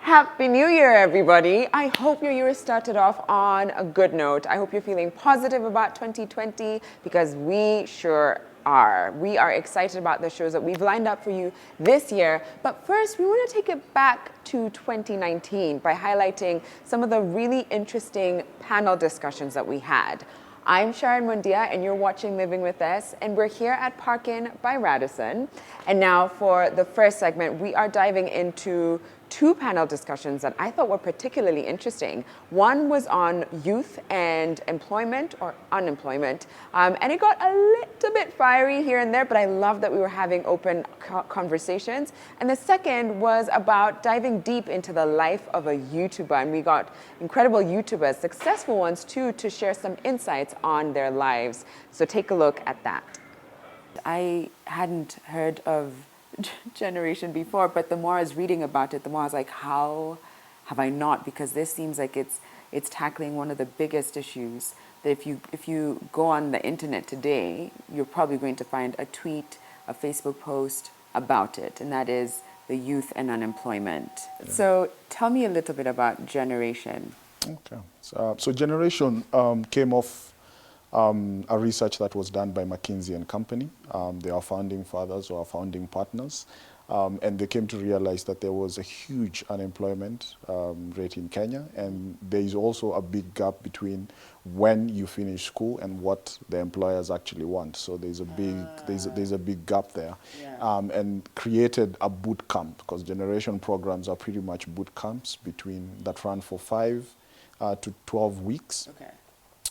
Happy New Year, everybody. I hope your year started off on a good note. I hope you're feeling positive about 2020 because we sure are. We are excited about the shows that we've lined up for you this year. But first, we want to take it back to 2019 by highlighting some of the really interesting panel discussions that we had. I'm Sharon Mundia, and you're watching Living With Us, and we're here at Park-In by Radisson. And now for the first segment, we are diving into two panel discussions that I thought were particularly interesting. One was on youth and employment or unemployment, and it got a little bit fiery here and there, but I love that we were having open conversations. And the second was about diving deep into the life of a YouTuber, and we got incredible YouTubers, successful ones too, to share some insights on their lives. So take a look at that. I hadn't heard of generation before, but the more I was reading about it, the more I was like, how have I not? Because this seems like it's tackling one of the biggest issues that if you go on the internet today, you're probably going to find a tweet, a Facebook post about it, and that is the youth and unemployment. Yeah. So tell me a little bit about generation. Okay, so generation came off a research that was done by McKinsey and Company. They are founding fathers or our founding partners. And they came to realize that there was a huge unemployment rate in Kenya. And there is also a big gap between when you finish school and what the employers actually want. So there's a big gap there. Yeah. And created a boot camp, because generation programs are pretty much boot camps that run for 5 to 12 weeks. Okay.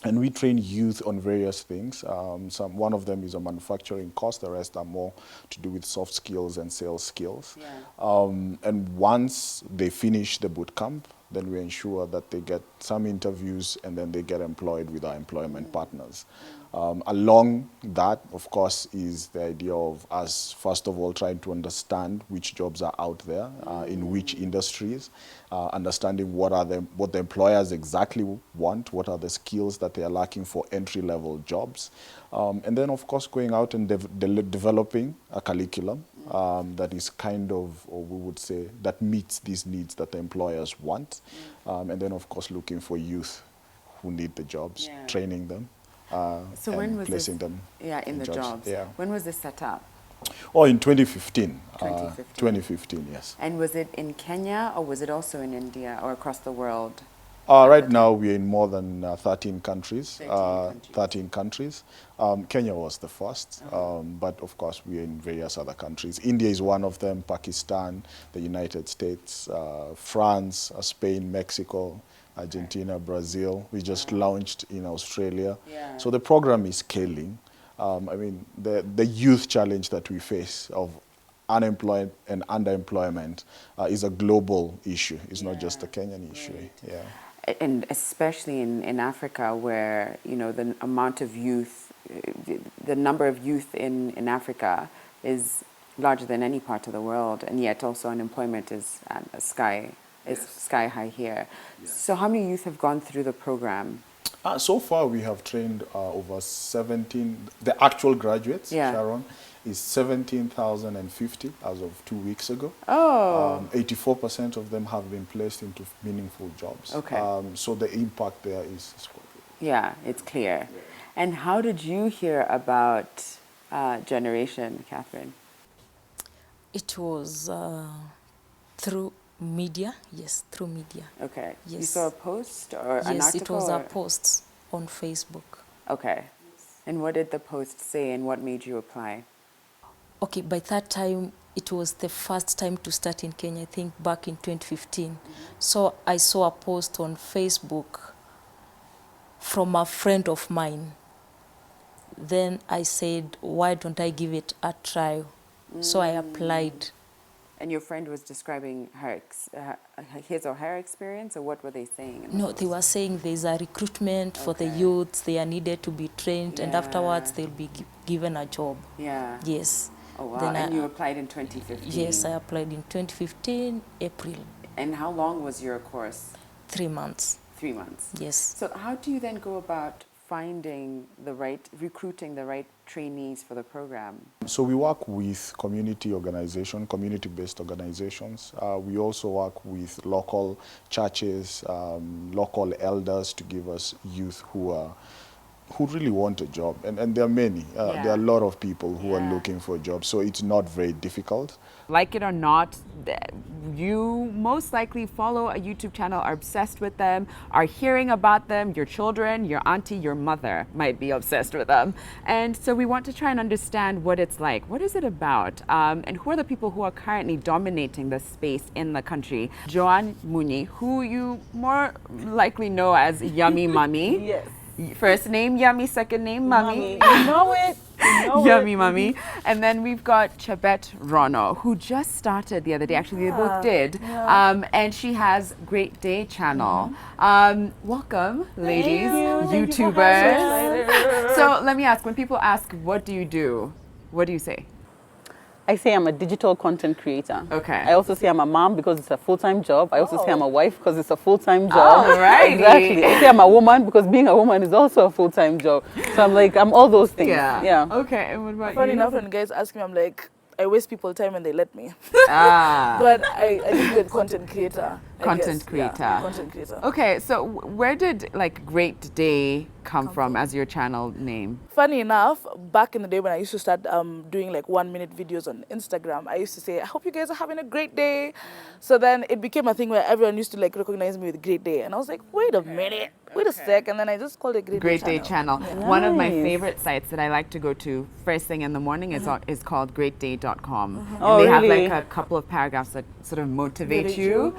And we train youth on various things. One of them is a manufacturing course. The rest are more to do with soft skills and sales skills. Yeah. And once they finish the boot camp, then we ensure that they get some interviews and then they get employed with our employment partners. Along that, of course, is the idea of us, first of all, trying to understand which jobs are out there, in which industries, understanding what the employers exactly want, what are the skills that they are lacking for entry-level jobs. And then, of course, going out and developing a curriculum that is kind of, or we would say, that meets these needs that the employers want. And then, of course, looking for youth who need the jobs, yeah, training them. So when was placing this? Them yeah, in the jobs. Yeah. When was this set up? Oh, in 2015. 2015. 2015, yes. And was it in Kenya, or was it also in India or across the world? Right now we're in more than 13 countries. 13 countries. Kenya was the first, but of course we're in various other countries. India is one of them, Pakistan, the United States, France, Spain, Mexico, Argentina, Brazil. We just launched in Australia. Yeah. So the program is scaling. I mean, the youth challenge that we face of unemployed and underemployment is a global issue. It's not just a Kenyan issue. Right. Yeah. And especially in Africa, where the amount of youth, the number of youth in Africa is larger than any part of the world, and yet also unemployment is at a sky high here. Yes. So how many youth have gone through the program? So far we have trained over 17, the actual graduates, yeah, Sharon, is 17,050 as of 2 weeks ago. Oh. 84% of them have been placed into meaningful jobs. Okay. So the impact there is quite good. Yeah, it's clear. Yeah. And how did you hear about Generation, Catherine? It was through media. Yes, through media. Okay. Yes. You saw a post or an article? Yes, it was a post on Facebook. Okay. And what did the post say, and what made you apply? Okay, by that time, it was the first time to start in Kenya, I think back in 2015. So I saw a post on Facebook from a friend of mine. Then I said, why don't I give it a try? So I applied. And your friend was describing his or her experience, or what were they saying? No, they were saying there's a recruitment for the youths. They are needed to be trained, and afterwards they'll be given a job. Yeah. Yes. Oh, wow. Then and you applied in 2015? Yes, I applied in 2015, April. And how long was your course? 3 months. 3 months? Yes. So how do you then go about finding recruiting the right trainees for the program? So we work with community-based organizations. We also work with local churches, local elders to give us youth who really want a job. And there are many. There are a lot of people who are looking for jobs, so it's not very difficult. Like it or not, you most likely follow a YouTube channel, are obsessed with them, are hearing about them. Your children, your auntie, your mother might be obsessed with them. And so we want to try and understand what it's like. What is it about? And who are the people who are currently dominating the space in the country? Joanne Muni, who you more likely know as Yummy Mummy. Yes. First name Yummy, second name Mummy. You know it. You know Yummy it. Mummy. And then we've got Chabet Rono, who just started the other day. Actually, they both did. And she has Great Day channel. Welcome, ladies, YouTubers. So let me ask, when people ask, what do you do? What do you say? I say I'm a digital content creator. Okay. I also say I'm a mom because it's a full-time job. I also say I'm a wife because it's a full-time job. Oh, right. Exactly. I say I'm a woman because being a woman is also a full-time job. So I'm all those things. Yeah. Okay, and what about Funny you? enough, when guys ask me, I'm like, I waste people time and they let me. Ah. But I think that content creator. I Content guess. creator. Yeah, content creator. Okay, so where did like Great Day come from as your channel name? Funny enough, back in the day when I used to start doing like 1-minute videos on Instagram, I used to say, I hope you guys are having a great day. So then it became a thing where everyone used to like recognize me with Great Day. And I was like, wait a minute, wait a sec. And then I just called it Great Day channel. Yeah. One of my Nice. favorite sites that I like to go to first thing in the morning is called greatday.com. And Oh, they have really? like a couple of paragraphs that sort of motivate you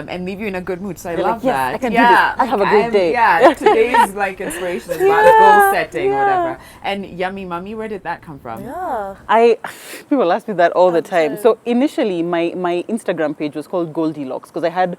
and leave you in a good mood. So I You're love like, yes, that. I can do this. I have a great day. Yeah, today's like inspiration is about goal setting or whatever. And Yummy Mummy, where did that come from? Yeah. People ask me that all the time. So initially my Instagram page was called Goldilocks because I had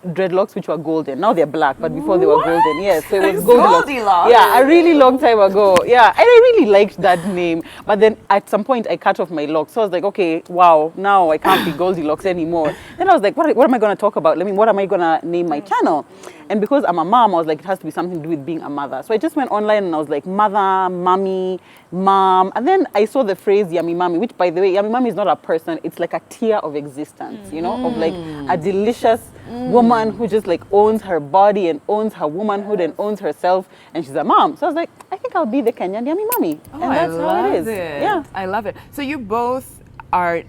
dreadlocks which were golden. Now they're black, but before they were golden. Yes, so it was Goldilocks. Yeah, a really long time ago. Yeah, and I really liked that name. But then at some point I cut off my locks. So I was like, okay, wow, now I can't be Goldilocks anymore. Then I was like, what am I going to talk about? I mean, what am I going to name my channel? And because I'm a mom, I was like, it has to be something to do with being a mother. So I just went online and I was like, mother, mommy, mom. And then I saw the phrase Yummy Mommy, which by the way, Yummy Mommy is not a person. It's like a tier of existence, you know, of like a delicious woman who just like owns her body and owns her womanhood and owns herself. And she's a mom. So I was like, I think I'll be the Kenyan Yummy Mommy. Oh, And that's how it is. Yeah. I love it. So you both are,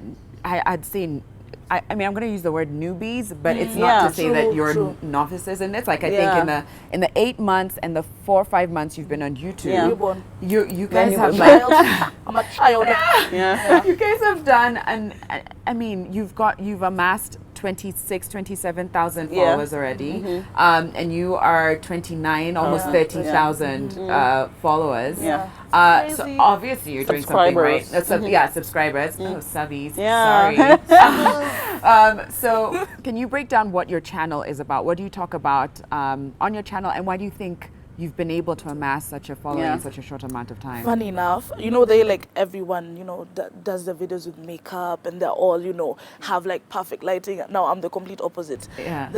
I'd say, I mean, I'm going to use the word newbies, but it's not Yeah. to say that True, you're true. novices in this. Like I Yeah. think in the 8 months and the 4 or 5 months you've been on YouTube, Yeah. Newborn. you guys you have were like, I'm a child. Yeah. you guys have done, and I mean, you've amassed 27,000 Yeah. followers already, and you are 29, almost 30,000 followers. Yeah. It's So crazy. obviously you're doing something right. Subscribers. Yeah, subscribers. Oh, subbies. Yeah. Sorry. So can you break down what your channel is about? What do you talk about on your channel, and why do you think you've been able to amass such a following Yeah. in such a short amount of time? Funny enough, you know, they like everyone, you know, does the videos with makeup and they're all, you know, have like perfect lighting. Now I'm the complete opposite. Yeah.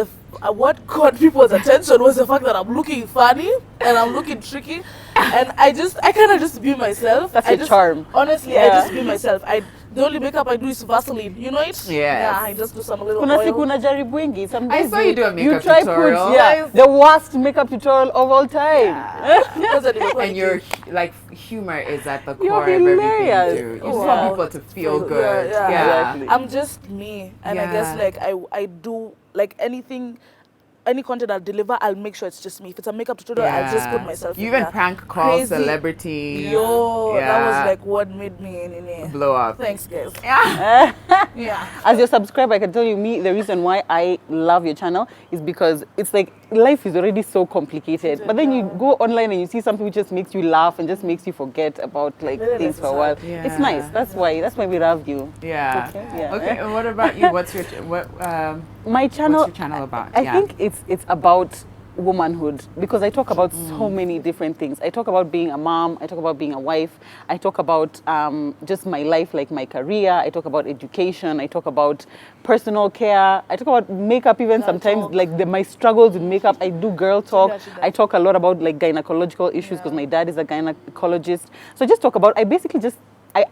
What caught people's attention was the fact that I'm looking funny and I'm looking tricky. And I kind of just be myself. That's I your just, charm. Honestly, I Yeah. just be myself. The only makeup I do is Vaseline. You know it? Yes. Yeah, I just do some little Kuna oil. siku unajaribu wengi. Some I days saw you do a makeup try tutorial. Put, the worst makeup tutorial of all time. Because then it was And your like humor is at the You're core of everything hilarious. you do. You Oh, just wow. want people to feel Yeah, good. yeah. Exactly. I'm just me, and I guess Yeah. like I do like anything, any content I'll deliver, I'll make sure it's just me. If it's a makeup tutorial, I'll just put myself. You in even there. prank call Crazy. celebrities. Yo, that Yeah. was like what made me. Blow up. Thanks, guys. Yeah. Yeah. As your subscriber, I can tell you, the reason why I love your channel is because it's like life is already so complicated. But then you go online and you see something which just makes you laugh and just makes you forget about like things for a while. Yeah. It's nice. That's why we love you. Yeah. Okay, yeah. Okay. And what about you? What's your My channel, What's your channel about? I Yeah. think it's about womanhood, because I talk about so many different things. I talk about being a mom, I talk about being a wife, I talk about just my life, like my career, I talk about education, I talk about personal care, I talk about makeup even sometimes, like my struggles with makeup. I do girl talk. I talk a lot about like gynecological issues because my dad is a gynecologist. So I just talk about, I basically just,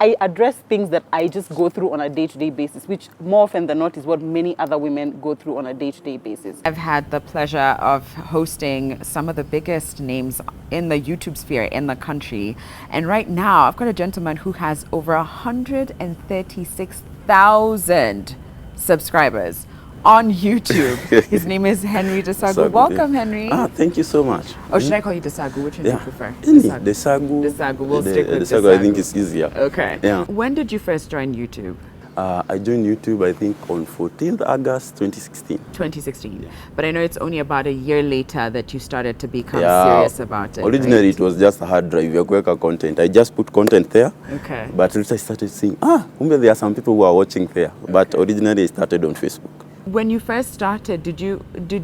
I address things that I just go through on a day-to-day basis, which more often than not is what many other women go through on a day-to-day basis. I've had the pleasure of hosting some of the biggest names in the YouTube sphere in the country. And right now, I've got a gentleman who has over 136,000 subscribers on YouTube. His name is Henry Desagu. Welcome, Henry. Thank you so much. Or should I call you Desagu? Which one do you prefer? Desagu. Desagu. We'll stick with Desagu. I think it's easier. Okay. Yeah. When did you first join YouTube? I joined YouTube, I think, on 14th August 2016. 2016. Yeah. But I know it's only about a year later that you started to become serious about it. Originally, it was just a hard drive, your quicker content. I just put content there. Okay. But later I started seeing, there are some people who are watching there. Okay. But originally, I started on Facebook. When you first started, did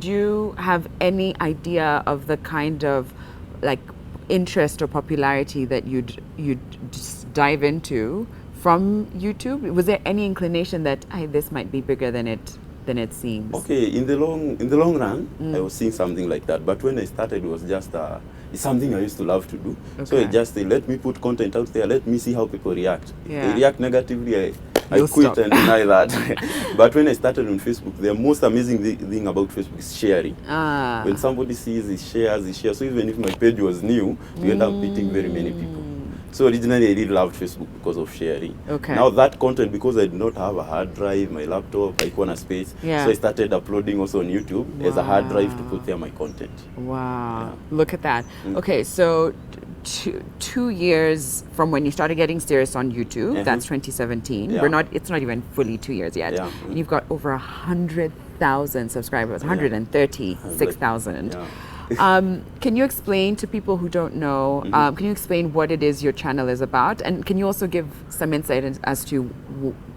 you have any idea of the kind of like interest or popularity that you'd just dive into from YouTube? Was there any inclination that this might be bigger than it seems? Okay, in the long run, I was seeing something like that. But when I started, it was just it's something I used to love to do. Okay. So I just let me put content out there. Let me see how people react. Yeah. If they react negatively, I quit and deny that. But when I started on Facebook, the most amazing thing about Facebook is sharing. When somebody sees, he shares. So even if my page was new, you end up meeting very many people. So originally I really loved Facebook because of sharing. Okay. Now that content, because I did not have a hard drive, my laptop, I want a space. Yeah. So I started uploading also on YouTube as a hard drive to put there my content. Wow. Yeah. Look at that. Okay, so 2 years from when you started getting serious on YouTube, that's 2017. Yeah. It's not even fully 2 years yet. Yeah. And you've got over 100,000 subscribers, 136,000. Yeah. Can you explain to people who don't know, can you explain what it is your channel is about? And can you also give some insight as to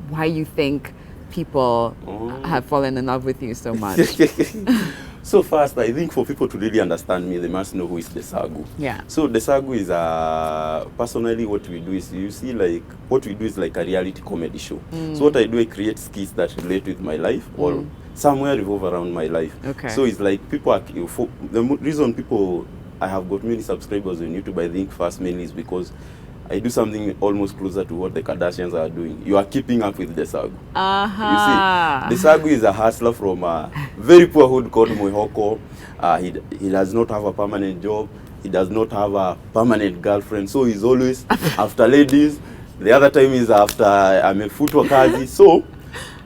why you think people have fallen in love with you so much? So first, I think for people to really understand me, they must know who is Desagu. Yeah. So Desagu is personally what we do is, you see, like what we do is like a reality comedy show. So what I do, I create skits that relate with my life or somewhere revolve around my life. Okay. So it's like people the reason I have got many subscribers on YouTube, I think first mainly is because I do something almost closer to what the Kardashians are doing. You are keeping up with Desagu. You see, Desagu is a hustler from a very poor hood called Moihoko. He does not have a permanent job. He does not have a permanent girlfriend. So he's always after ladies. The other time is after footwork kazi. So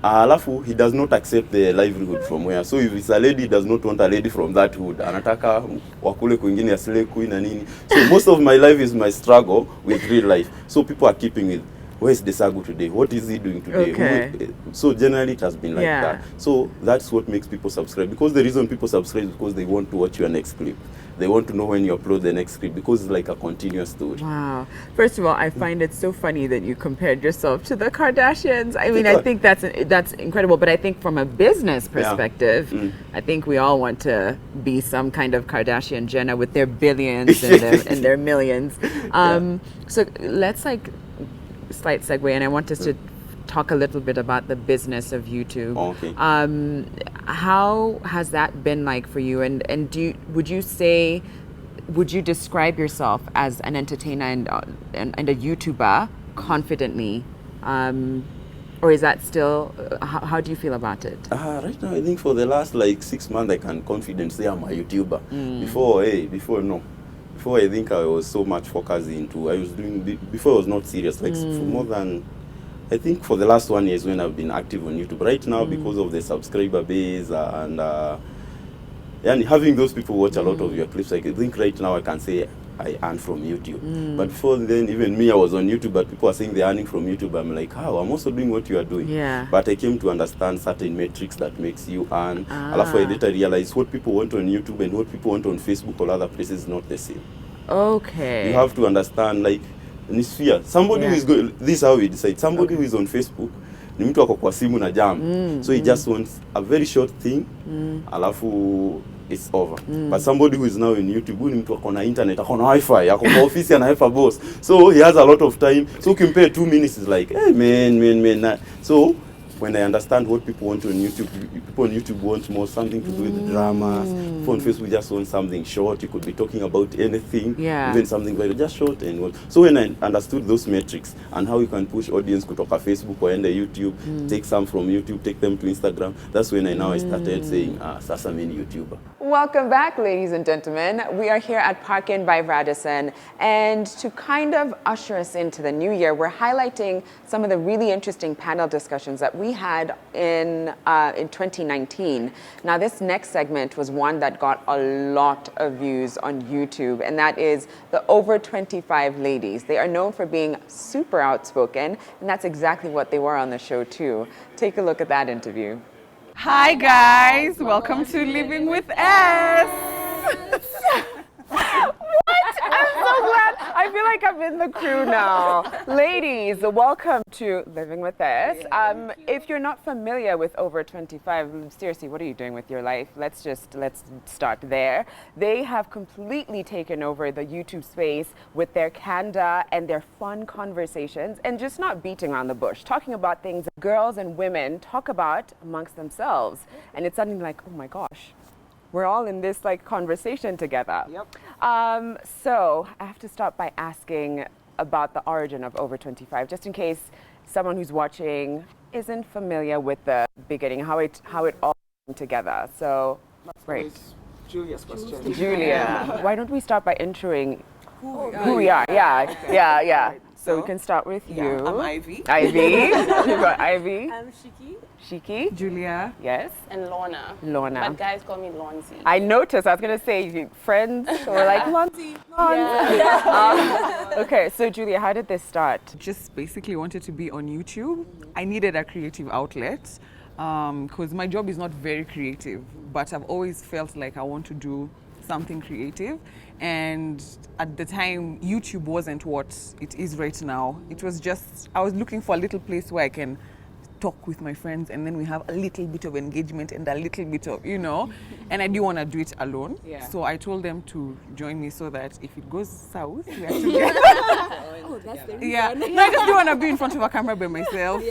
alafu he does not accept the livelihood from where. So if it's a lady, he does not want a lady from that hood. Anataka wakule kwingine ya slay queen na nini. So most of my life is my struggle with real life. So people are keeping with, where's Desagu today? What is he doing today? Okay. So generally it has been like that. So that's what makes people subscribe. Because the reason people subscribe is because they want to watch your next clip. They want to know when you upload the next clip because it's like a continuous story. Wow. First of all, I find it so funny that you compared yourself to the Kardashians. I mean, I think that's incredible. But I think from a business perspective, I think we all want to be some kind of Kardashian Jenner with their billions and their millions. So let's slight segue, and I want us to talk a little bit about the business of YouTube. Okay. How has that been like for you? And would you describe yourself as an entertainer and a YouTuber confidently? Or is that still, how do you feel about it? Right now, I think for the last 6 months, I can confidently say I'm a YouTuber. Before I think I was so much focused into, before I was not serious, for more than, I think for the last 1 year when I've been active on YouTube. Right now, because of the subscriber base and having those people watch a lot of your clips, I think right now I can say I earn from YouTube. But before then, even me, I was on YouTube, but people are saying they're earning from YouTube. I'm like, how? I'm also doing what you are doing. Yeah. But I came to understand certain metrics that makes you earn. I later realized what people want on YouTube and what people want on Facebook or other places is not the same. Okay. You have to understand, in this sphere, somebody who is going, this is how we decide. Somebody who is on Facebook, ni mtu ako kwa simu na jam. So he just wants a very short thing. Alafu it's over. But somebody who is now in YouTube, who mtu akona internet, akona Wi-Fi, akona office and a boss, so he has a lot of time. So compare 2 minutes is like, hey man. So when I understand what people want on YouTube, people on YouTube want more something to do with dramas. People on Facebook just want something short. You could be talking about anything, even something very just short and what. So when I understood those metrics and how you can push audience kutoka Facebook or ende YouTube, take some from YouTube, take them to Instagram, that's when I started saying, sasa mini YouTuber. Welcome back, ladies and gentlemen. We are here at Park Inn by Radisson, and to kind of usher us into the new year, we're highlighting some of the really interesting panel discussions that we had in 2019. Now, this next segment was one that got a lot of views on YouTube, and that is the over 25 ladies. They are known for being super outspoken, and that's exactly what they were on the show too. Take a look at that interview. Hi guys, welcome to Living with S. I'm so glad. I feel like I'm in the crew now. Ladies, welcome to Living with Us. If you're not familiar with Over 25, seriously, what are you doing with your life? Let's start there. They have completely taken over the YouTube space with their candor and their fun conversations, and just not beating around the bush, talking about things that girls and women talk about amongst themselves. And it's suddenly like, oh my gosh, we're all in this like conversation together. So I have to start by asking about the origin of Over 25, just in case someone who's watching isn't familiar with the beginning, how it all came together. So, great. Julia's question. Julia, why don't we start by introing who we are? Yeah. So we can start with you. I'm Ivy. You've got Ivy. I'm Shiki. Shiki. Julia. Yes. And Lorna. Lorna. But guys call me Lonzi. I noticed. I was gonna say friends or like Lonzi. Okay, so Julia, how did this start? Just basically wanted to be on YouTube. I needed a creative outlet because my job is not very creative, but I've always felt like I want to do something creative. And at the time, YouTube wasn't what it is right now. It was just, I was looking for a little place where I can talk with my friends, and then we have a little bit of engagement and a little bit of, and I didn't want to do it alone. So I told them to join me so that if it goes south, we are together. Oh, that's the reason. No, I just don't want to be in front of a camera by myself,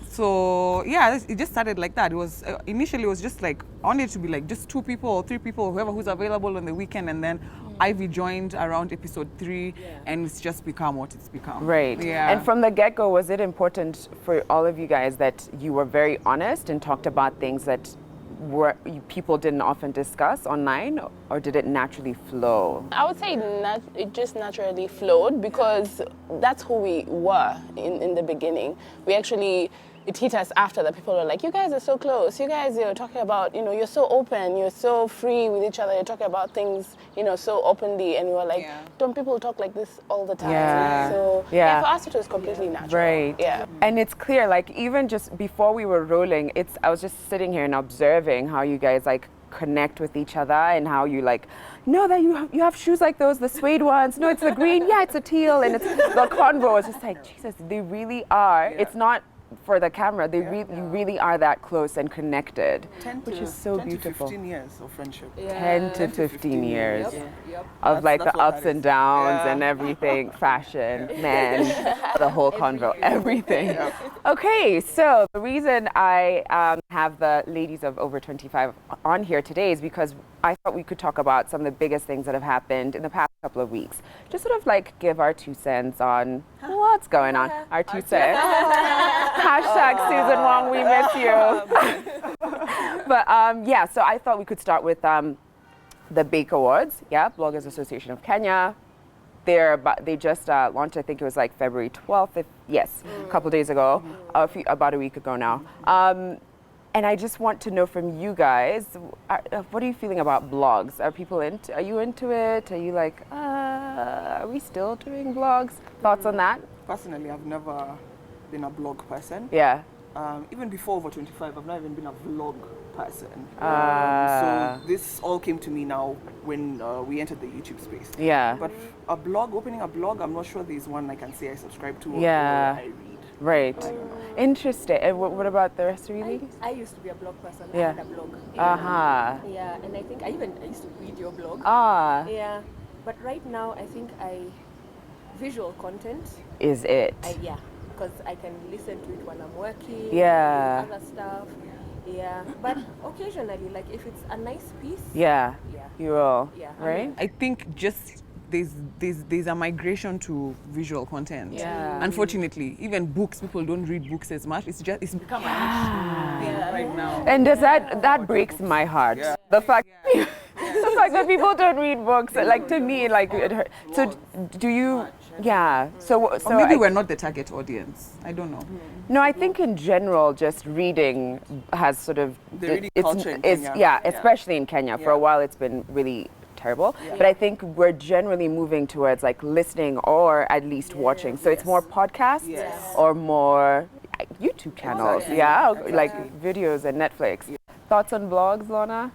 So it just started like that. It was initially it was just like I wanted it to be like just 2 people or 3 people, whoever who's available on the weekend, and then Ivy joined around episode 3, and it's just become what it's become. Right. Yeah. And from the get-go, was it important for all of you guys that you were very honest and talked about things that people didn't often discuss online, or did it naturally flow? I would say it just naturally flowed because that's who we were in the beginning. We actually, it hit us after that. People were like, you guys are so close. You guys, you're talking about, you're so open. You're so free with each other. You're talking about things, so openly. And we were like, don't people talk like this all the time? So for us, it was completely natural. Right. Yeah. And it's clear, like even just before we were rolling, I was just sitting here and observing how you guys like connect with each other and how you like, no, that you have shoes like those, the suede ones. No, it's the green. Yeah, it's a teal. And it's the convo. It's just like, Jesus, they really are. It's not for the camera, you really are that close and connected, which is so 10 beautiful. 10 to 15 years of friendship. 10 to 15 years Yep. of like That's the ups and downs Yeah. and everything, fashion, men, the whole convo, everything. Okay, so the reason I have the ladies of Over 25 on here today is because I thought we could talk about some of the biggest things that have happened in the past couple of weeks. Just sort of like give our 2 cents on what's going on. Our 2 cents. Hashtag Susan Wong, we miss you. But so I thought we could start with the BAKE Awards. Bloggers Association of Kenya. They just launched, I think it was like February 12th, a couple days ago, about a week ago now. And I just want to know from you guys, what are you feeling about blogs? Are you into it? Are you like, are we still doing blogs? Thoughts on that? Personally, I've never been a blog person. Yeah. Even before Over 25, I've not even been a vlog person. So this all came to me now when we entered the YouTube space. Yeah. But opening a blog, I'm not sure there's one I can say I subscribe to or Yeah. I read. Right. Interesting. And what about the rest of you? I used to be a blog person. Yeah. I had a blog. Yeah, and I think I used to read your blog. Yeah, but right now I think visual content is it. Yeah, because I can listen to it while I'm working. Yeah. Other stuff. Yeah, but occasionally, like if it's a nice piece. Yeah. You will. Yeah. Right. I think just there's a migration to visual content. Yeah. Unfortunately, even books, people don't read books as much. It's become a niche thing right now. And that breaks my heart. Yeah. The fact the fact that people don't read books, like to me, like it hurt. So do you? Yeah. So or maybe we're not the target audience. I don't know. No, I think in general, just reading has sort of The reading culture in Kenya. Yeah, especially in Kenya. For a while, it's been really terrible. But I think we're generally moving towards like listening or at least watching. So it's more podcasts or more YouTube channels. Yeah, like videos and Netflix. Thoughts on blogs, Lorna?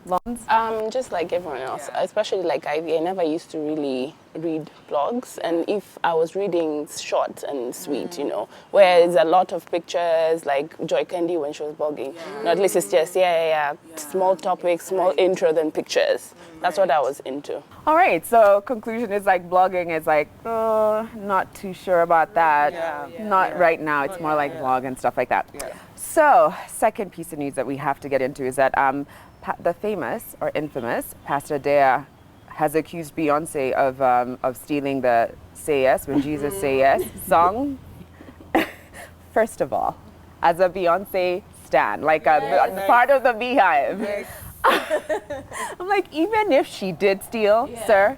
Just like everyone else, especially like I never used to really read blogs, and if I was reading, it's short and sweet, you know, where it's a lot of pictures, like Joy Candy when she was blogging. No, at least it's just small topics, small intro, then pictures. That's what I was into. All right, so conclusion is like blogging is like, not too sure about that. Not right now. It's more like vlog and stuff like that. So, second piece of news that we have to get into is that the famous or infamous Pastor Dea has accused Beyonce of stealing the "Say Yes" when Jesus Say Yes song. First of all, as a Beyonce stan, like a part of the Beehive, I'm like, even if she did steal, sir.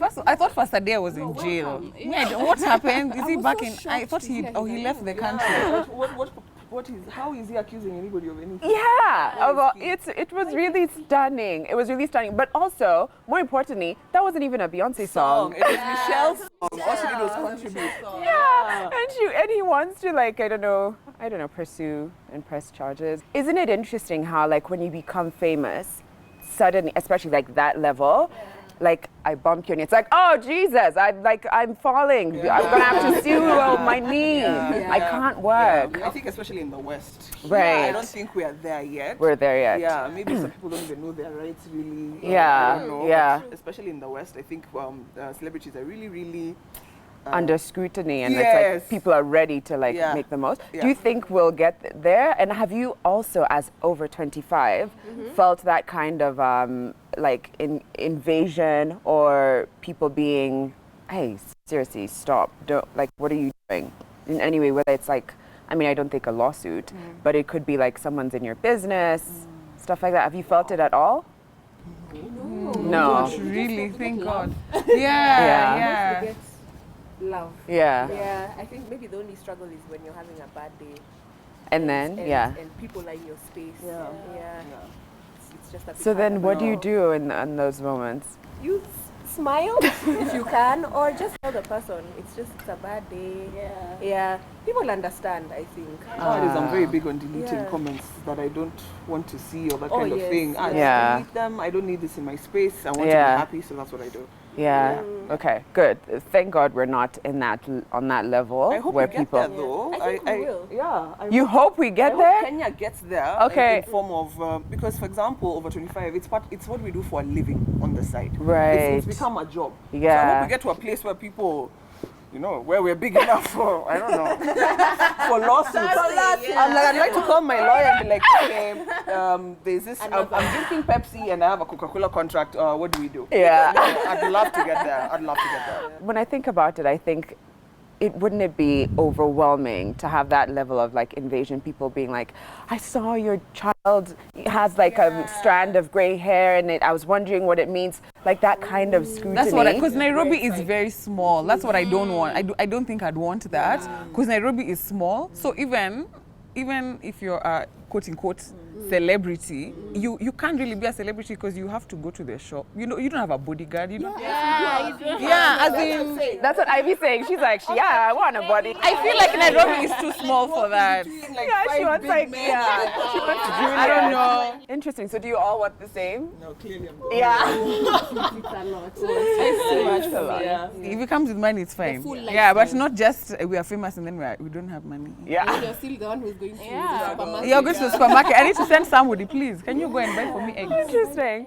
First, I thought Pastor Dea was in jail. What happened? Is he back in? I thought he left the country. How is he accusing anybody of anything? Yeah, it was really stunning. It was really stunning. But also, more importantly, that wasn't even a Beyonce song. It was Michelle's song. All she did was contribute. Yeah, and he wants to like I don't know, pursue and press charges. Isn't it interesting how like when you become famous, suddenly, especially like that level. Like I bump you and it's like, oh Jesus, I'm falling. I'm gonna have to sue my knee. I can't work. I think especially in the West. Right. I don't think we are there yet. We're there yet. Yeah, maybe some people don't even know their rights really. Yeah. I don't know, yeah. Especially in the West, I think celebrities are really under scrutiny, and it's like people are ready to like make the most. Do you think we'll get there? And have you also, as over 25, felt that kind of like invasion or people being, hey, seriously, stop, don't, like, what are you doing? In any way, whether it's like, I mean, I don't think a lawsuit, but it could be like someone's in your business, stuff like that. Have you felt it at all? No. Not really, thank God. Yeah. Love. Yeah. I think maybe the only struggle is when you're having a bad day. And then, and people are in your space. It's just a bit So then hard. what do you do in those moments? You smile if you can, or just tell the person it's a bad day. Yeah. People understand, I think. Nowadays I'm very big on deleting comments that I don't want to see or that kind of thing. I delete them. I don't need this in my space. I want to be happy, so that's what I do. Yeah. Okay. Good. Thank God we're not on that level. I hope where we get people. there, though. I think we will. Yeah. You hope we get I there? hope Kenya gets there. Okay. In form of because, for example, over 25, it's what we do for a living on the side. Right. It's become a job. Yeah. So I hope we get to a place where people, where we're big enough for, I don't know, for lawsuits. I'd like to call my lawyer and be like, okay, there's this, I'm drinking Pepsi and I have a Coca-Cola contract. What do we do? Yeah. I'd love to get there. When I think about it, I think wouldn't it be overwhelming to have that level of like invasion, people being like, I saw your child has like a strand of gray hair and I was wondering what it means, like that kind of scrutiny. That's what because Nairobi is very small. That's what I don't want. I don't think I'd want that because Nairobi is small. So even if you're quote unquote celebrity, you can't really be a celebrity because you have to go to the shop. You know, you don't have a bodyguard. You know. As in, That's what Ivy's saying. She's like, I want a body. I feel like Nairobi is too small for that. She wants like, she wants Julia. I don't know. Interesting. So do you all want the same? No, clearly I'm It's a lot. It's too much for us. Yeah. If it comes with money, it's fine. full Yeah, but lifestyle. not just we are famous and then we don't have money. Yeah. You're still the one who's going to the supermarket. You're going to the supermarket. I need to send somebody, please. Can you go and buy for me eggs? Interesting.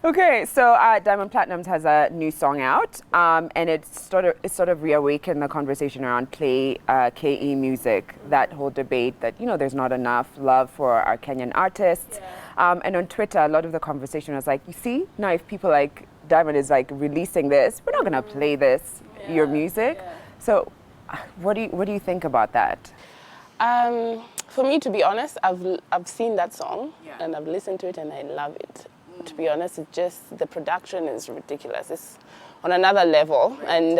Okay, so Diamond Platnumz has a new song out, and it's sort of reawakened the conversation around play KE music. That whole debate that there's not enough love for our Kenyan artists, and on Twitter a lot of the conversation was like, you see, now if people like Diamond is like releasing this, we're not gonna play your music. So, what do you think about that? For me, to be honest, I've seen that song and I've listened to it and I love it. To be honest, it's just the production is ridiculous. It's on another level, and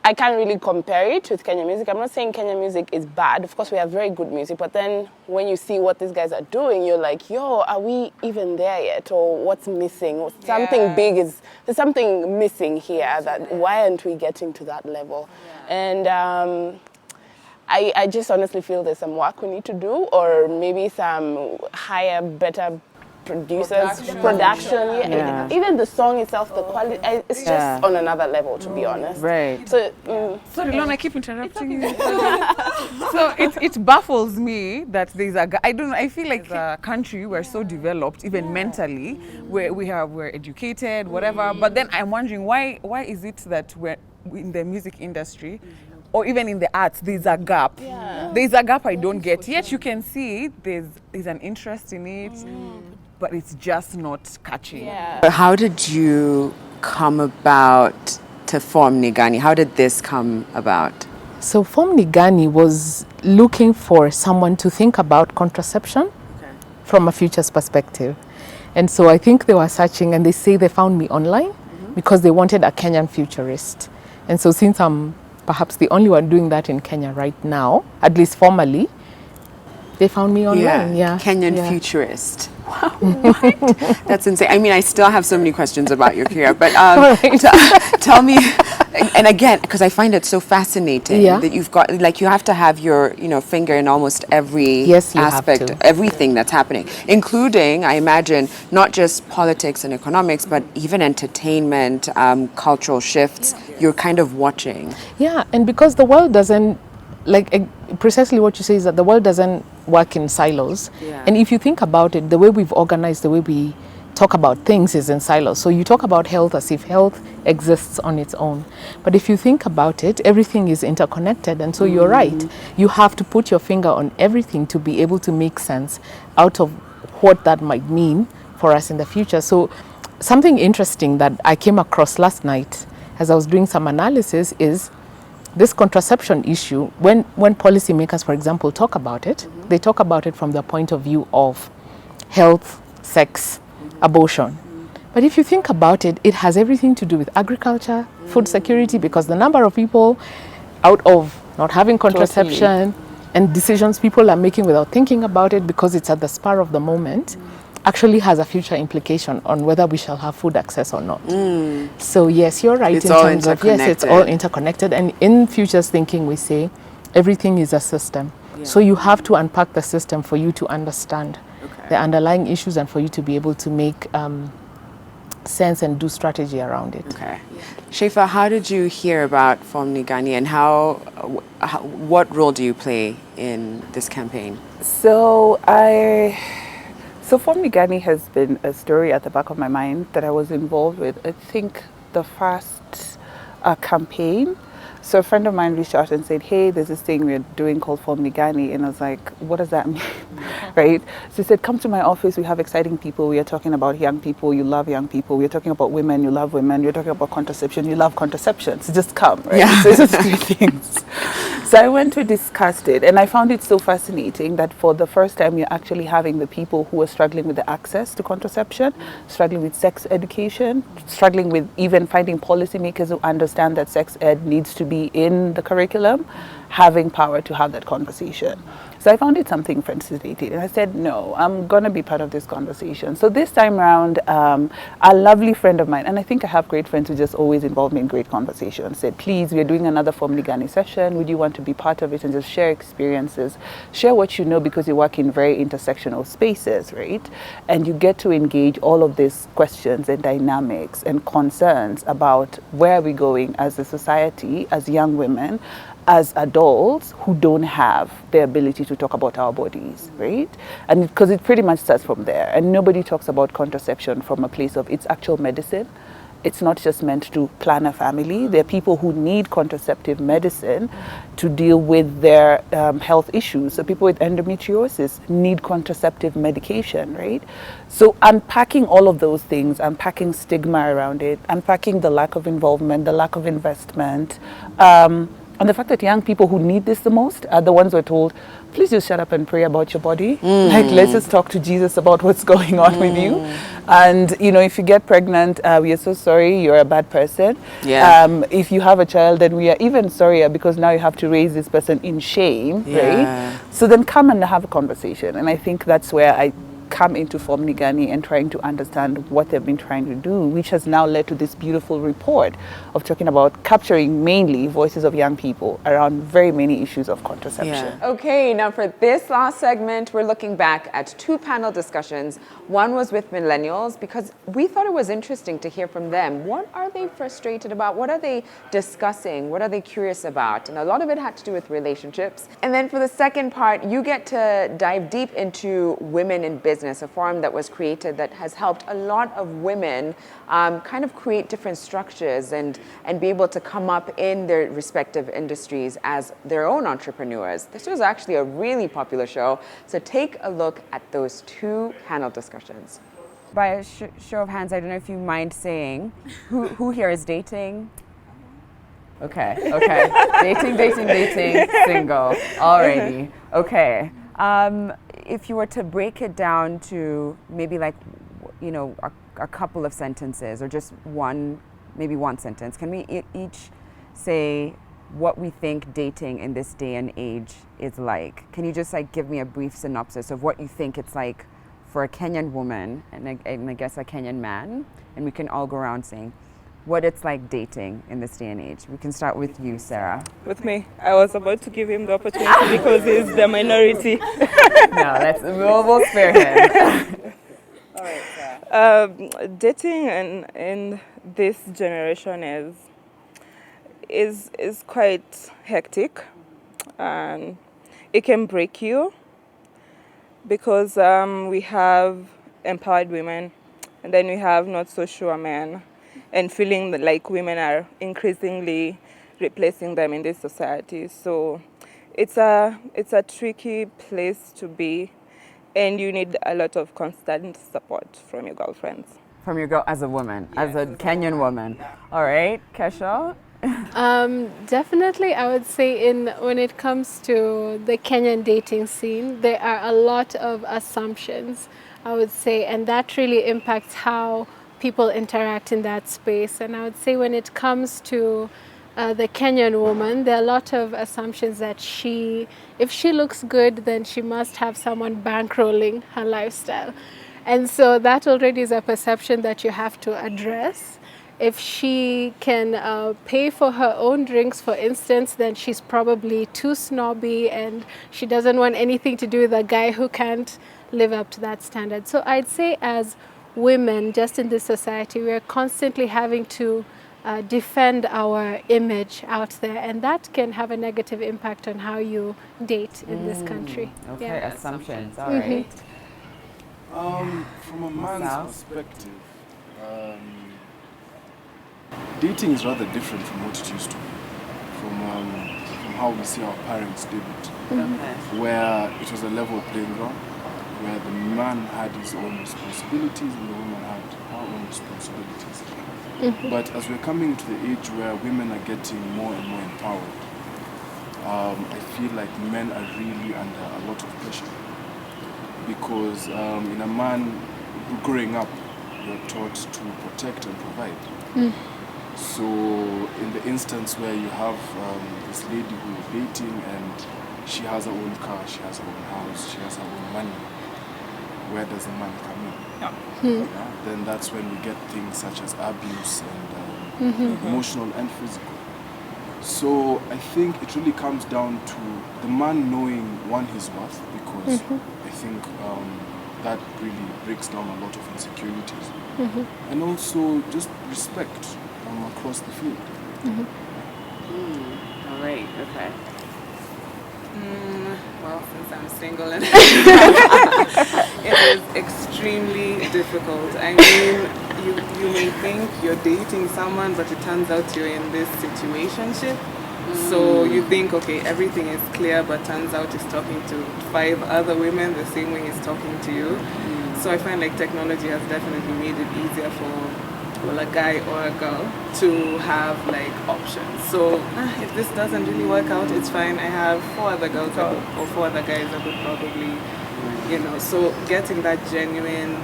I can't really compare it with Kenyan music. I'm not saying Kenyan music is bad. Of course, we have very good music, but then when you see what these guys are doing, you're like, yo, are we even there yet? Or what's missing? Or something there's something missing here. That why aren't we getting to that level? And I just honestly feel there's some work we need to do, or maybe some higher, better production. Even the song itself, the quality, it's just on another level, to be honest. Right. So, sorry, Lon, I keep interrupting you. So it baffles me that there's I don't know, I feel like a country, we're so developed, even mentally, where we're educated, whatever, but then I'm wondering why is it that we're in the music industry, or even in the arts, there's a gap. There's a gap I don't get. Yet you can see there's an interest in it, but it's just not catching. How did you come about to form Nigani? How did this come about? So Form Nigani was looking for someone to think about contraception from a future's perspective. And so I think they were searching, and they say they found me online because they wanted a Kenyan futurist. And so since I'm perhaps the only one doing that in Kenya right now, at least formally, they found me online. Kenyan futurist. Wow, what? That's insane. I mean, I still have so many questions about your career, but tell me, and again, because I find it so fascinating that you've got, like, you have to have your, finger in almost every aspect, everything that's happening, including, I imagine, not just politics and economics, but even entertainment, cultural shifts. You're kind of watching. Yeah, and because the world doesn't, precisely what you say is that the world doesn't work in silos. And if you think about it, the way we've organized, the way we talk about things is in silos. So you talk about health as if health exists on its own. But if you think about it, everything is interconnected. And so you're right. You have to put your finger on everything to be able to make sense out of what that might mean for us in the future. So something interesting that I came across last night as I was doing some analysis is this contraception issue. When policymakers, for example, talk about it, they talk about it from the point of view of health, sex, abortion. But if you think about it, it has everything to do with agriculture, food security, because the number of people out of not having contraception and decisions people are making without thinking about it because it's at the spur of the moment actually has a future implication on whether we shall have food access or not. So yes, you're right. It's all interconnected. Yes, it's all interconnected. And in futures thinking, we say everything is a system. So you have to unpack the system for you to understand the underlying issues and for you to be able to make sense and do strategy around it. Shefa, how did you hear about Form Nigani, and what role do you play in this campaign? So Form Nigani has been a story at the back of my mind that I was involved with. I think the first campaign. So a friend of mine reached out and said, hey, there's this thing we're doing called Form Nigani. And I was like, what does that mean? Right? So he said, come to my office. We have exciting people. We are talking about young people. You love young people. We're talking about women. You love women. You're talking about contraception. You love contraception. So just come, right? So it's just three things. So I went to discuss it, and I found it so fascinating that for the first time you're actually having the people who are struggling with the access to contraception, struggling with sex education, struggling with even finding policymakers who understand that sex ed needs to be in the curriculum, having power to have that conversation. So I found it something facilitated, and I said, no, I'm going to be part of this conversation. So this time around, a lovely friend of mine, and I think I have great friends who just always involve me in great conversations, said, please, we're doing another Formally Gani session. Would you want to be part of it and just share experiences, share what you know, because you work in very intersectional spaces, right? And you get to engage all of these questions and dynamics and concerns about where we're going as a society, as young women, as adults who don't have the ability to talk about our bodies, right? And because it pretty much starts from there. And nobody talks about contraception from a place of it's actual medicine. It's not just meant to plan a family. There are people who need contraceptive medicine to deal with their health issues. So people with endometriosis need contraceptive medication, right? So unpacking all of those things, unpacking stigma around it, unpacking the lack of involvement, the lack of investment, and the fact that young people who need this the most are the ones who are told, please just shut up and pray about your body. Like, let's just talk to Jesus about what's going on with you. And, you know, if you get pregnant, we are so sorry, you're a bad person. Yeah. If you have a child, then we are even sorrier because now you have to raise this person in shame, Yeah. right? So then come and have a conversation. And I think that's where I come into Formally Gani and trying to understand what they've been trying to do, which has now led to this beautiful report of talking about capturing mainly voices of young people around very many issues of contraception. Yeah. Okay, now for this last segment, we're looking back at 2 panel discussions. One was with millennials because we thought it was interesting to hear from them. What are they frustrated about? What are they discussing? What are they curious about? And a lot of it had to do with relationships. And then for the second part, you get to dive deep into women in business, a forum that was created that has helped a lot of women kind of create different structures and be able to come up in their respective industries as their own entrepreneurs. This was actually a really popular show. So take a look at those 2 panel discussions. By a show of hands, I don't know if you mind saying, who here is dating? Okay. Dating, single. Alrighty. Okay. If you were to break it down to maybe like, you know, a couple of sentences or just maybe one sentence, can we each say what we think dating in this day and age is like? Can you just like give me a brief synopsis of what you think it's like for a Kenyan woman and I guess a Kenyan man? And we can all go around saying what it's like dating in this day and age. We can start with you, Sarah. With me. I was about to give him the opportunity because he's the minority. No, we'll spare him. All right, Sarah. Dating in this generation is quite hectic, and it can break you because we have empowered women, and then we have not so sure men. And feeling that like women are increasingly replacing them in this society. So it's a tricky place to be, and you need a lot of constant support from your girlfriends. From your girl as a woman, as a Kenyan woman. All right, Kesha? Definitely, I would say when it comes to the Kenyan dating scene, there are a lot of assumptions, I would say, and that really impacts how people interact in that space. And I would say when it comes to the Kenyan woman, there are a lot of assumptions that if she looks good, then she must have someone bankrolling her lifestyle. And so that already is a perception that you have to address. If she can pay for her own drinks, for instance, then she's probably too snobby and she doesn't want anything to do with a guy who can't live up to that standard. So I'd say as women, just in this society, we're constantly having to defend our image out there, and that can have a negative impact on how you date in this country. Okay, yeah. assumptions, all right. From a man's perspective, dating is rather different from what it used to be, from how we see our parents did it, where it was a level playing ground, where the man had his own responsibilities and the woman had her own responsibilities. But as we're coming to the age where women are getting more and more empowered, I feel like men are really under a lot of pressure. Because in a man growing up, you're taught to protect and provide. So in the instance where you have this lady who is dating and she has her own car, she has her own house, she has her own money, where does the money come in? Yeah, then that's when we get things such as abuse and emotional and physical. So I think it really comes down to the man knowing his worth, because I think that really breaks down a lot of insecurities, and also just respect across the field. All right, okay. Well, since I'm single, and it is extremely difficult. I mean, you may think you're dating someone, but it turns out you're in this situationship. So you think, okay, everything is clear, but turns out he's talking to 5 other women the same way he's talking to you. So I find like technology has definitely made it easier for a guy or a girl to have like options. So if this doesn't really work out, it's fine. I have 4 other girls or 4 other guys that would probably, so getting that genuine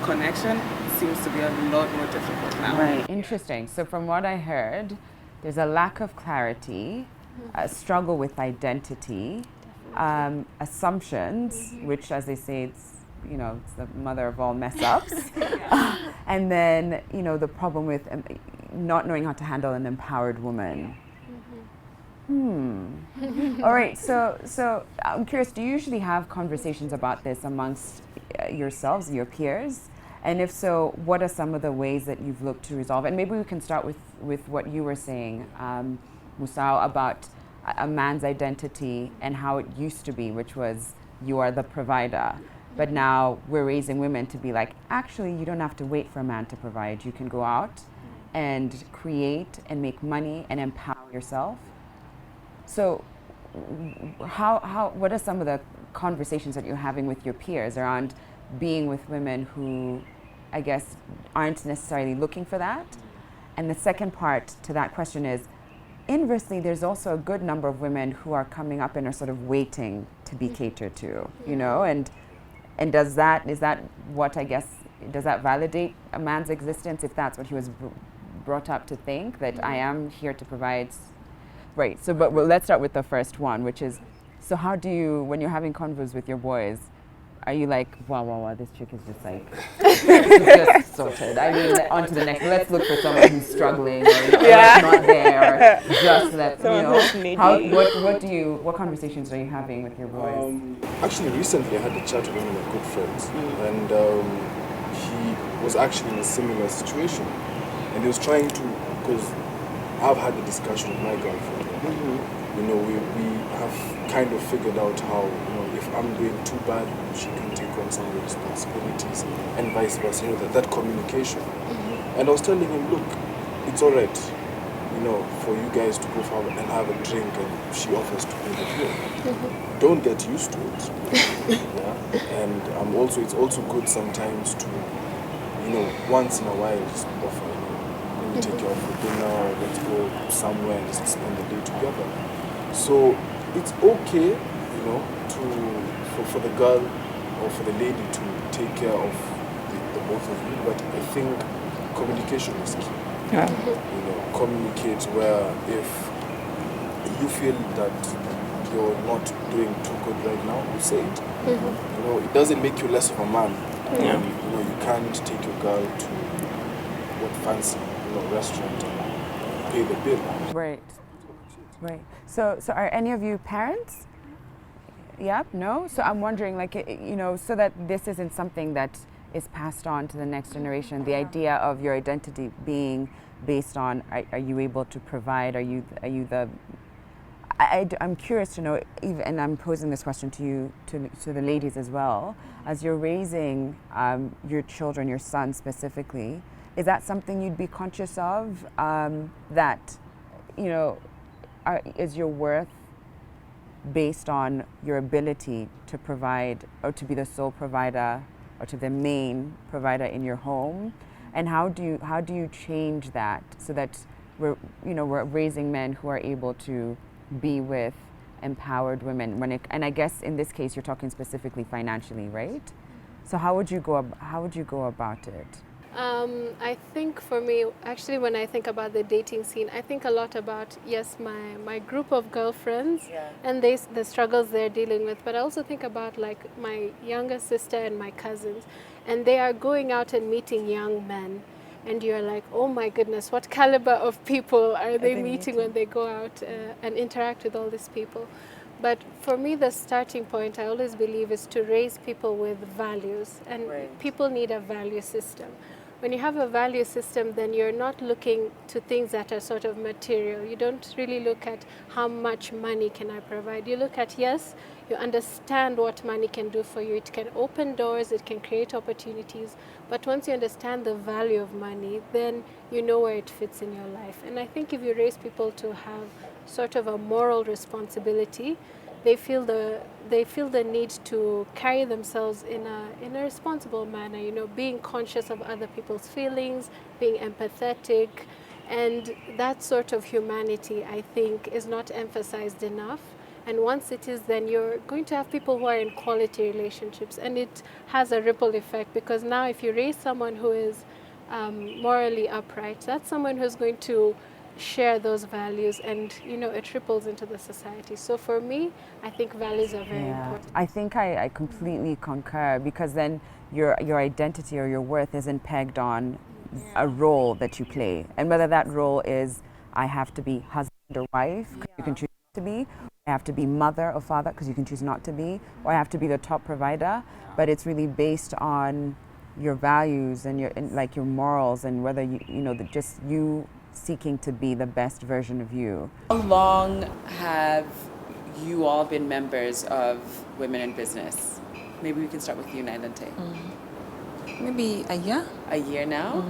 connection seems to be a lot more difficult now. Right, interesting. So from what I heard, there's a lack of clarity, a struggle with identity, assumptions, which, as they say, it's the mother of all mess ups. And then, the problem with not knowing how to handle an empowered woman. All right, so I'm curious, do you usually have conversations about this amongst yourselves, your peers? And if so, what are some of the ways that you've looked to resolve? And maybe we can start with what you were saying, Musao, about a man's identity and how it used to be, which was you are the provider. But now we're raising women to be like, actually, you don't have to wait for a man to provide. You can go out and create and make money and empower yourself. So what are some of the conversations that you're having with your peers around being with women who, I guess, aren't necessarily looking for that? And the second part to that question is, inversely, there's also a good number of women who are coming up and are sort of waiting to be catered to, and does that validate a man's existence if that's what he was brought up to think, that I am here to provide? Right, so let's start with the first one, which is, so how do you, when you're having convos with your boys, are you like, wow, this chick is just like, just sorted. I mean, on to the next. Let's look for someone who's struggling or not there. Or just that, what conversations are you having with your boys? Actually, recently I had a chat with one of my good friends, and he was actually in a similar situation. And he was trying to, because I've had a discussion with my girlfriend. We have kind of figured out how, if I'm doing too bad, she can take on some of the responsibilities, and vice versa, that communication. And I was telling him, look, it's all right, for you guys to go forward and have a drink, and she offers to pay the bill. Don't get used to it. And it's also good sometimes to, once in a while, just offer, let me take you out for dinner, let's go somewhere and just spend the day together. So it's okay, for the girl or for the lady to take care of the both of you, but I think communication is key. Communicate where if you feel that you're not doing too good right now, you say it. It doesn't make you less of a man. You can't take your girl to what fancy restaurant and pay the bill. Right. So are any of you parents? Yep, no? So I'm wondering, so that this isn't something that is passed on to the next generation, the idea of your identity being based on, are you able to provide, I'm curious to know, and I'm posing this question to you, to the ladies as well, as you're raising your children, your son specifically, is that something you'd be conscious of, that, is your worth based on your ability to provide or to be the sole provider or to the main provider in your home? And how do you change that so that we're raising men who are able to be with empowered women and I guess in this case you're talking specifically financially, right? So how would you go about it? I think for me, actually, when I think about the dating scene, I think a lot about, yes, my group of girlfriends and the struggles they're dealing with. But I also think about like my younger sister and my cousins, and they are going out and meeting young men. And you're like, oh my goodness, what caliber of people are they meeting when they go out and interact with all these people? But for me, the starting point, I always believe, is to raise people with values. And people need a value system. When you have a value system, then you're not looking to things that are sort of material. You don't really look at how much money can I provide. You look at, yes, you understand what money can do for you. It can open doors, it can create opportunities. But once you understand the value of money, then you know where it fits in your life. And I think if you raise people to have sort of a moral responsibility, they feel the need to carry themselves in a responsible manner, you know, being conscious of other people's feelings, being empathetic, and that sort of humanity, I think, is not emphasized enough. And once it is, then you're going to have people who are in quality relationships, and it has a ripple effect, because now if you raise someone who is morally upright, that's someone who's going to share those values, and you know, it ripples into the society. So for me, I think values are very important. I think I completely concur, because then your identity or your worth isn't pegged on a role that you play, and whether that role is I have to be husband or wife because you can choose not to be, I have to be mother or father because you can choose not to be, or I have to be the top provider, but it's really based on your values and your morals, and whether you know just you seeking to be the best version of you. How long have you all been members of Women in Business? Maybe we can start with you, Nailante. Maybe a year. A year now?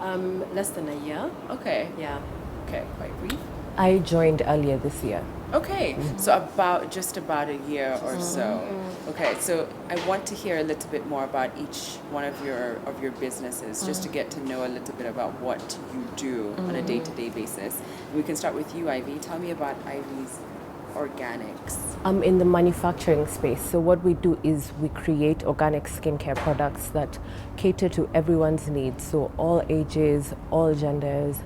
Yeah. Less than a year. Okay. Yeah. Okay, quite brief. I joined earlier this year. Okay, so just about a year or so. Okay, so I want to hear a little bit more about each one of your businesses, just to get to know a little bit about what you do on a day-to-day basis. We can start with you, Ivy. Tell me about Ivy's Organics. I'm in the manufacturing space. So what we do is we create organic skincare products that cater to everyone's needs. So all ages, all genders,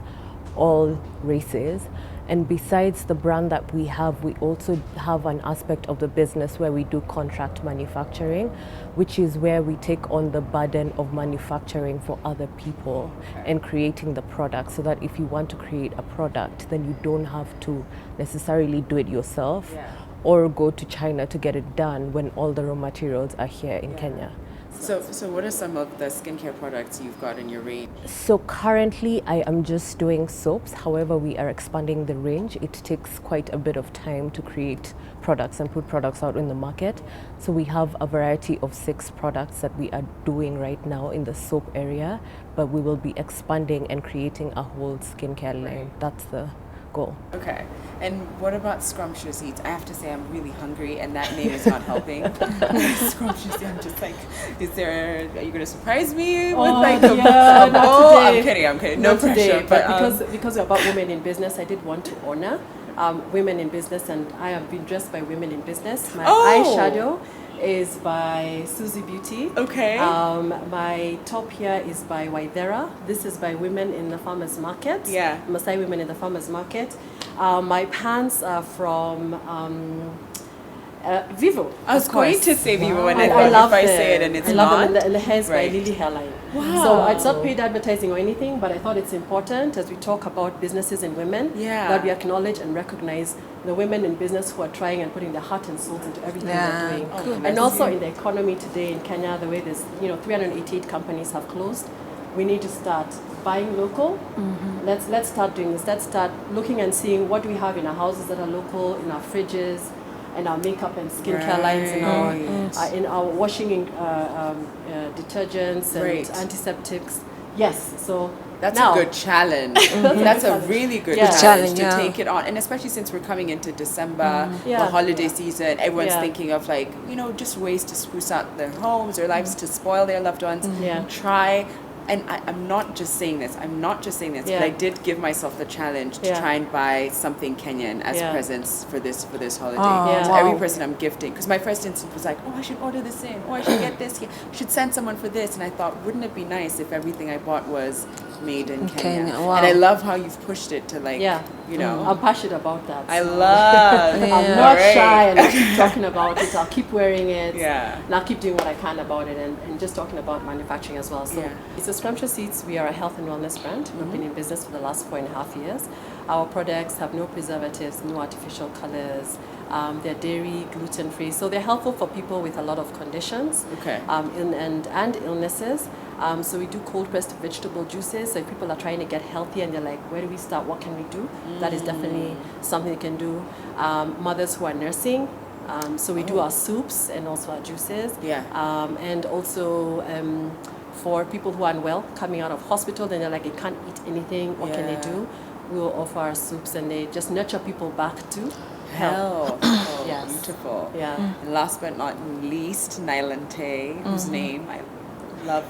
all races. And besides the brand that we also have an aspect of the business where we do contract manufacturing, which is where we take on the burden of manufacturing for other people and creating the product, so that if you want to create a product, then you don't have to necessarily do it yourself or go to China to get it done when all the raw materials are here in Kenya. So what are some of the skincare products you've got in your range? So currently I am just doing soaps. However, we are expanding the range. It takes quite a bit of time to create products and put products out in the market. So we have a variety of 6 products that we are doing right now in the soap area, but we will be expanding and creating a whole skincare line. That's the goal. Okay. And what about Scrumptious Eats? I have to say I'm really hungry, and that name is not helping. Scrumptious, I'm just like, are you going to surprise me with a bowl? I'm kidding. No pressure. But because we're about women in business, I did want to honor women in business, and I have been dressed by women in business. My eyeshadow is by Susie Beauty. Okay. My top here is by Waithera. This is by Women in the Farmers Market. Yeah. Maasai Women in the Farmers Market. My pants are from Vivo. I was going to say Vivo, and I love if I say it and it's not. I love them. And the hair is by Lily Hairline. Wow. So it's not paid advertising or anything, but I thought it's important as we talk about businesses and women that we acknowledge and recognize the women in business who are trying and putting their heart and soul into everything they're doing. And also in the economy today in Kenya, the way there's 388 companies have closed. We need to start buying local. Let's start doing this. Let's start looking and seeing what we have in our houses that are local, in our fridges, and our makeup and skincare lines, in our washing detergents and antiseptics. Yes, so that's a good challenge. That's a really good challenge to take it on, and especially since we're coming into December, the holiday season, everyone's thinking of just ways to spruce out their homes, their lives, to spoil their loved ones. Try and I'm not just saying this, but I did give myself the challenge to try and buy something Kenyan as presents for this holiday. To every person I'm gifting. Because my first instinct was like, oh, I should order this in, oh, I should get this here, I should send someone for this. And I thought, wouldn't it be nice if everything I bought was made in Kenya? Wow. And I love how you've pushed it to like, you know. I'm passionate about that. I love I'm not shy, and I'll keep talking about it. I'll keep wearing it. And I'll keep doing what I can about it, and just talking about manufacturing as well. So it's a Scrumptious Seeds. We are a health and wellness brand. We've been in business for the last 4.5 years. Our products have no preservatives, no artificial colors. They're dairy, gluten-free. So they're helpful for people with a lot of conditions and illnesses. So we do cold-pressed vegetable juices. So if people are trying to get healthy and they're like, where do we start? What can we do? That is definitely something you can do. Mothers who are nursing. So we do our soups and also our juices. And also for people who are unwell, coming out of hospital, then they're like, they can't eat anything. What can they do? We will offer our soups, and they just nurture people back to health. Oh, beautiful. And last but not least, Nailante, whose name I love.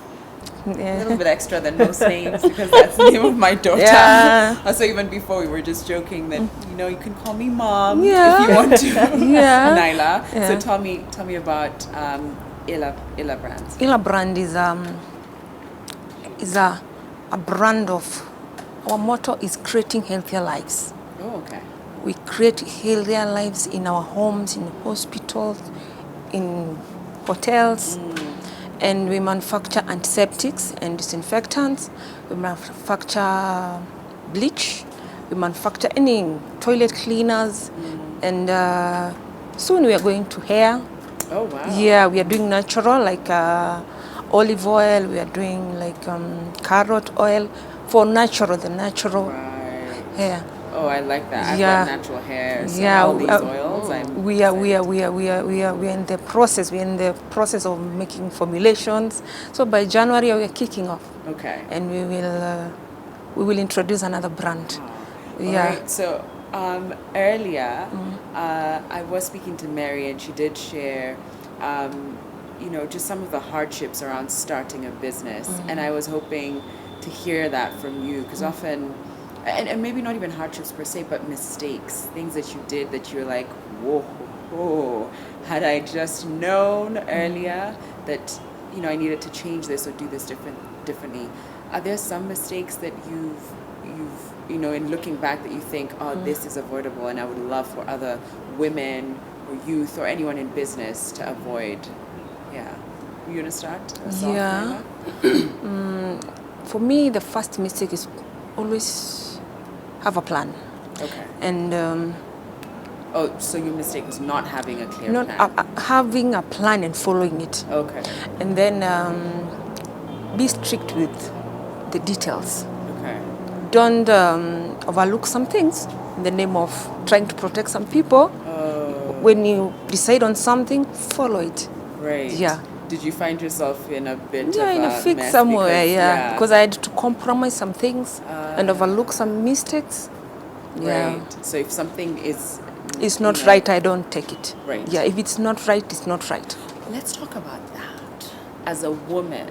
A little bit extra than most names because that's the name of my daughter. So even before we were just joking that you can call me mom if you want to. Naila. So tell me about Ila Brands. Ila Brand is a brand of, our motto is creating healthier lives. Oh, okay. We create healthier lives in our homes, in hospitals, in hotels. And we manufacture antiseptics and disinfectants. We manufacture bleach. We manufacture any toilet cleaners. And soon we are going to hair. Oh, wow. Yeah, we are doing natural, like olive oil. We are doing like carrot oil for the natural hair. Oh, I like that. I've got natural hair. So all these oils. We are in the process. We're in the process of making formulations. So by January we are kicking off. Okay. And we will introduce another brand. All right. So earlier, I was speaking to Mary, and she did share, just some of the hardships around starting a business, and I was hoping to hear that from you, because often. And maybe not even hardships per se, but mistakes, things that you did that you're like, whoa, had I just known earlier that, I needed to change this or do this differently. Are there some mistakes that you've in looking back that you think, this is avoidable and I would love for other women or youth or anyone in business to avoid? Yeah. You want to start? For me, the first mistake is always have a plan. Okay. And so your mistake was not having a clear plan. Having a plan and following it. Okay. And then be strict with the details. Okay. Don't overlook some things in the name of trying to protect some people. When you decide on something, follow it. Right. Yeah. Did you find yourself in a bit of in a fix mess somewhere, because I had to compromise some things and overlook some mistakes. Right. So if something is not right, I don't take it. Right. Yeah, if it's not right, it's not right. Let's talk about that. As a woman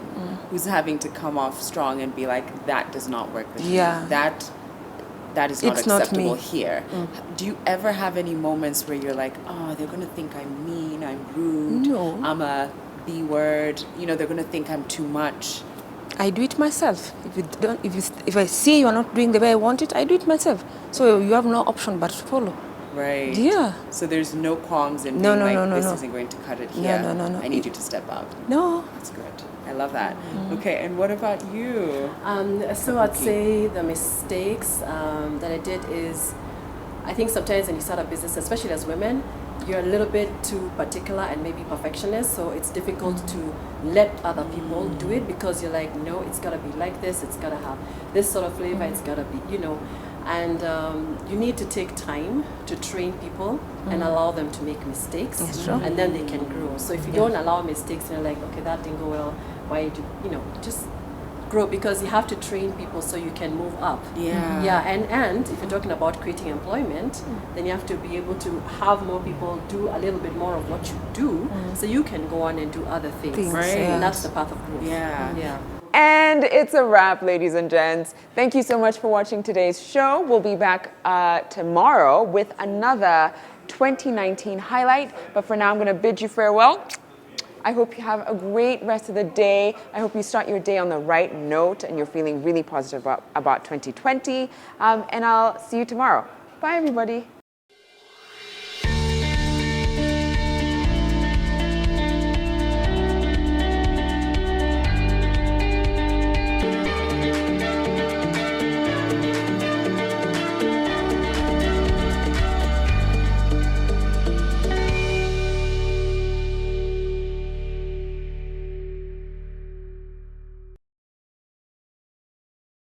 who's having to come off strong and be like, that does not work with me. That is not acceptable here. Do you ever have any moments where you're like, they're going to think I'm mean, I'm rude, I'm a B word, they're going to think I'm too much? I do it myself. If I see you're not doing the way I want it, I do it myself. So you have no option but to follow. Right. Yeah. So there's no qualms in no, being no, this isn't going to cut it here. No. I need you to step up. No. That's good. I love that. Okay, and what about you? So I'd say the mistakes that I did is, I think sometimes when you start a business, especially as women, you're a little bit too particular and maybe perfectionist, so it's difficult to let other people do it because you're like, no, it's gotta be like this, it's gotta have this sort of flavor, it's gotta be, and you need to take time to train people and allow them to make mistakes, and then they can grow. So if you don't allow mistakes, you're like, okay, that didn't go well, why do just grow, because you have to train people so you can move up. And if you're talking about creating employment, then you have to be able to have more people do a little bit more of what you do, so you can go on and do other things. Right. And that's the path of growth. And it's a wrap, ladies and gents. Thank you so much for watching today's show. We'll be back tomorrow with another 2019 highlight. But for now, I'm going to bid you farewell. I hope you have a great rest of the day. I hope you start your day on the right note and you're feeling really positive about 2020. And I'll see you tomorrow. Bye, everybody.